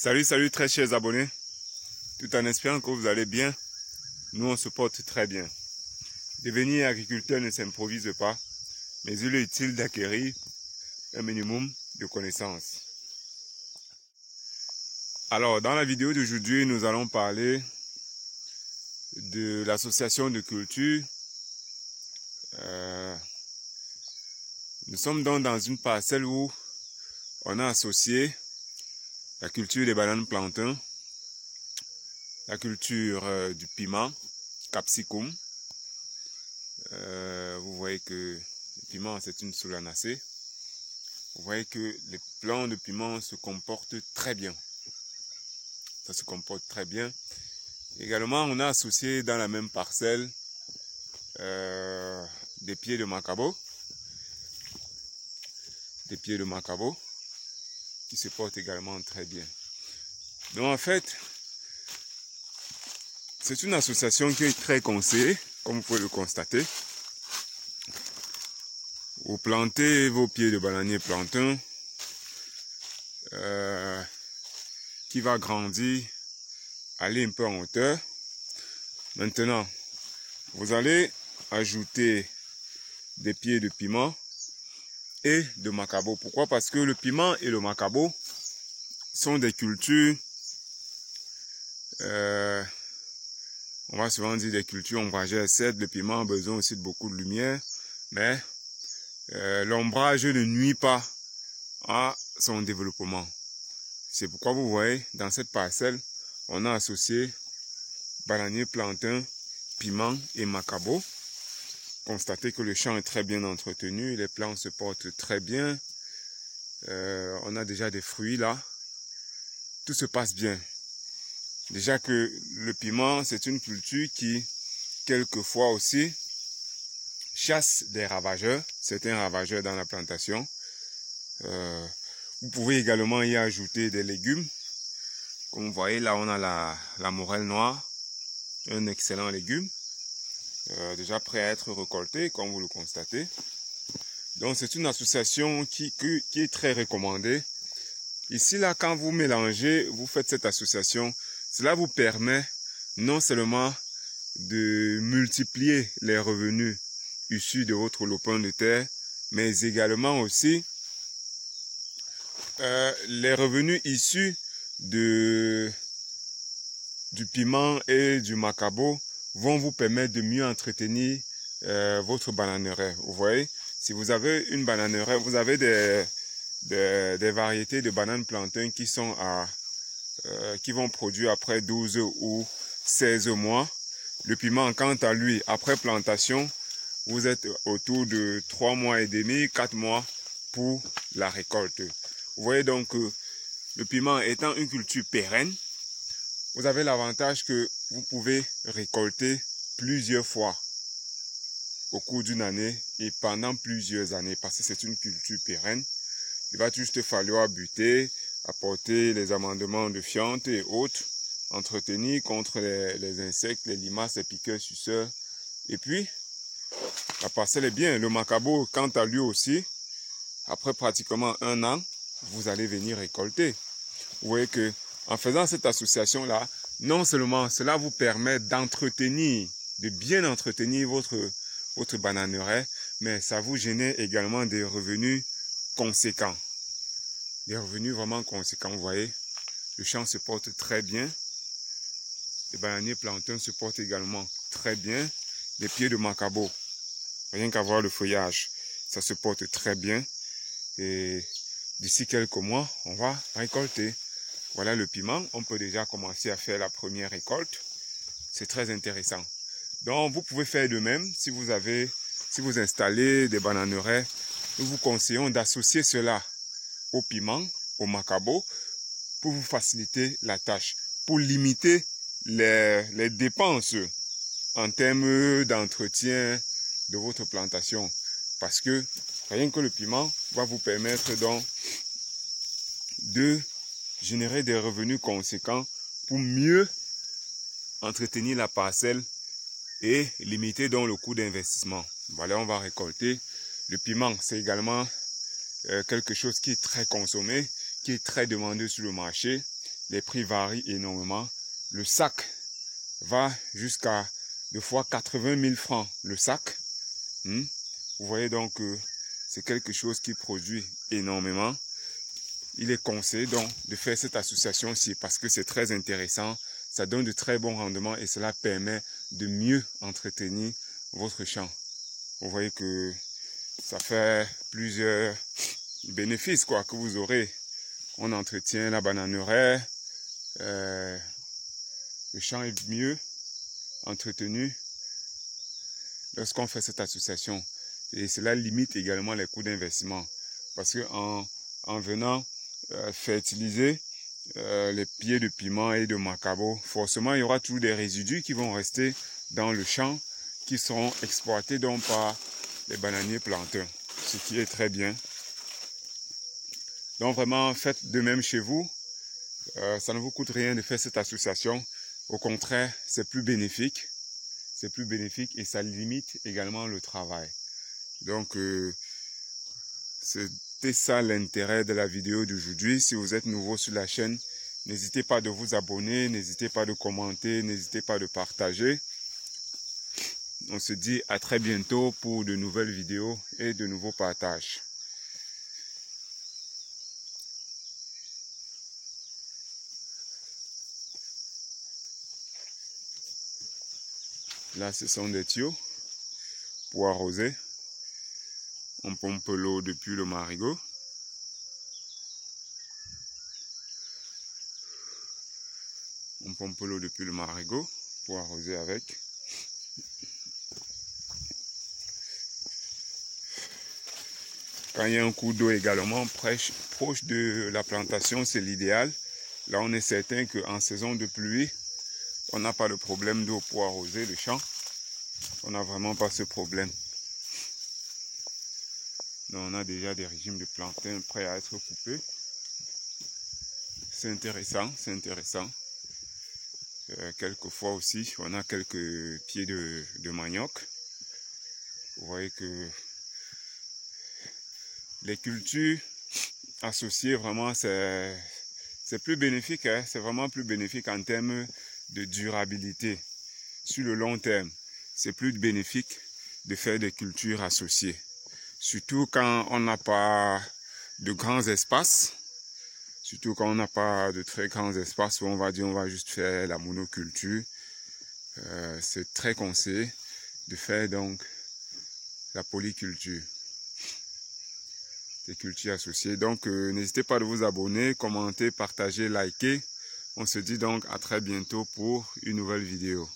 Salut très chers abonnés. Tout en espérant que vous allez bien, nous on se porte très bien. Devenir agriculteur ne s'improvise pas, mais il est utile d'acquérir un minimum de connaissances. Alors, dans la vidéo d'aujourd'hui, nous allons parler de l'association de culture. Nous sommes donc dans une parcelle où on a associé la culture des bananes plantains, la culture du piment, capsicum. Vous voyez que le piment, c'est une solanacée. Vous voyez que les plants de piment se comportent très bien. Ça se comporte très bien. Également, on a associé dans la même parcelle des pieds de macabo. Des pieds de macabo qui se portent également très bien. Donc en fait, c'est une association qui est très conseillée, comme vous pouvez le constater. Vous plantez vos pieds de bananier plantain qui va grandir, aller un peu en hauteur. Maintenant, vous allez ajouter des pieds de piment et de macabo. Pourquoi? Parce que le piment et le macabo sont des cultures, on va souvent dire des cultures ombragères. Certes, le piment a besoin aussi de beaucoup de lumière, mais l'ombrage ne nuit pas à son développement. C'est pourquoi vous voyez, dans cette parcelle, on a associé bananier plantain, piment et macabo. Constatez que le champ est très bien entretenu, les plants se portent très bien. On a déjà des fruits là. Tout se passe bien. Déjà que le piment, c'est une culture qui, quelquefois aussi, chasse des ravageurs, certains ravageurs dans la plantation. Vous pouvez également y ajouter des légumes. Comme vous voyez, là on a la morelle noire, un excellent légume, déjà prêt à être récolté, comme vous le constatez. Donc c'est une association qui est très recommandée. Ici, là, quand vous mélangez, vous faites cette association, cela vous permet non seulement de multiplier les revenus issus de votre lopin de terre, mais également aussi les revenus issus du piment et du macabo vont vous permettre de mieux entretenir votre bananeraie. Vous voyez, si vous avez une bananeraie, vous avez des variétés de bananes plantains qui sont qui vont produire après 12 ou 16 mois. Le piment, quant à lui, après plantation, vous êtes autour de 3 mois et demi, 4 mois pour la récolte. Vous voyez donc que le piment étant une culture pérenne, vous avez l'avantage que vous pouvez récolter plusieurs fois au cours d'une année et pendant plusieurs années parce que c'est une culture pérenne. Il va juste falloir buter, apporter les amendements de fientes et autres, entretenir contre les insectes, les limaces, les piqueurs, suceurs. Et puis, la parcelle est bien. Le macabo, quant à lui aussi, après pratiquement 1 an, vous allez venir récolter. Vous voyez que en faisant cette association-là, non seulement cela vous permet d'entretenir, de bien entretenir votre bananeraie, mais ça vous génère également des revenus conséquents. Des revenus vraiment conséquents, vous voyez. Le champ se porte très bien. Les bananiers plantains se portent également très bien. Les pieds de macabo, rien qu'à voir le feuillage, ça se porte très bien. Et d'ici quelques mois, on va récolter. Voilà le piment. On peut déjà commencer à faire la première récolte. C'est très intéressant. Donc, vous pouvez faire de même si vous installez des bananeraies. Nous vous conseillons d'associer cela au piment, au macabo, pour vous faciliter la tâche, pour limiter les dépenses en termes d'entretien de votre plantation. Parce que rien que le piment va vous permettre donc de générer des revenus conséquents pour mieux entretenir la parcelle et limiter donc le coût d'investissement. Voilà, on va récolter. Le piment, c'est également quelque chose qui est très consommé, qui est très demandé sur le marché. les prix varient énormément. Le sac va jusqu'à deux fois 80 000 francs le sac. Vous voyez donc que c'est quelque chose qui produit énormément. Il est conseillé donc de faire cette association-ci parce que c'est très intéressant. Ça donne de très bons rendements et cela permet de mieux entretenir votre champ. Vous voyez que ça fait plusieurs bénéfices quoi, que vous aurez. On entretient la bananeraie, le champ est mieux entretenu lorsqu'on fait cette association. Et cela limite également les coûts d'investissement. Parce que en venant fertiliser les pieds de piment et de macabo, forcément il y aura toujours des résidus qui vont rester dans le champ, qui seront exploités donc par les bananiers planteurs, ce qui est très bien. Donc vraiment, faites de même chez vous. Ça ne vous coûte rien de faire cette association. Au contraire, c'est plus bénéfique. C'est plus bénéfique et ça limite également le travail. Donc, c'était ça l'intérêt de la vidéo d'aujourd'hui. Si vous êtes nouveau sur la chaîne, n'hésitez pas de vous abonner, n'hésitez pas de commenter, n'hésitez pas de partager. On se dit à très bientôt pour de nouvelles vidéos et de nouveaux partages. Là, ce sont des tuyaux pour arroser. On pompe l'eau depuis le marigot. On pompe l'eau depuis le marigot pour arroser avec. Quand il y a un cours d'eau également proche de la plantation, c'est l'idéal. Là, on est certain qu'en saison de pluie, on n'a pas de problème d'eau pour arroser le champ. On n'a vraiment pas ce problème. Donc, on a déjà des régimes de plantains prêts à être coupés. C'est intéressant, c'est intéressant. Quelquefois aussi, on a quelques pieds de manioc. Vous voyez que les cultures associées, vraiment, c'est plus bénéfique. Hein? C'est vraiment plus bénéfique en termes de durabilité. Sur le long terme, c'est plus bénéfique de faire des cultures associées. Surtout quand on n'a pas de grands espaces. Surtout quand on n'a pas de très grands espaces où on va dire on va juste faire la monoculture. C'est très conseillé de faire donc la polyculture. Des cultures associées. Donc n'hésitez pas à vous abonner, commenter, partager, liker. On se dit donc à très bientôt pour une nouvelle vidéo.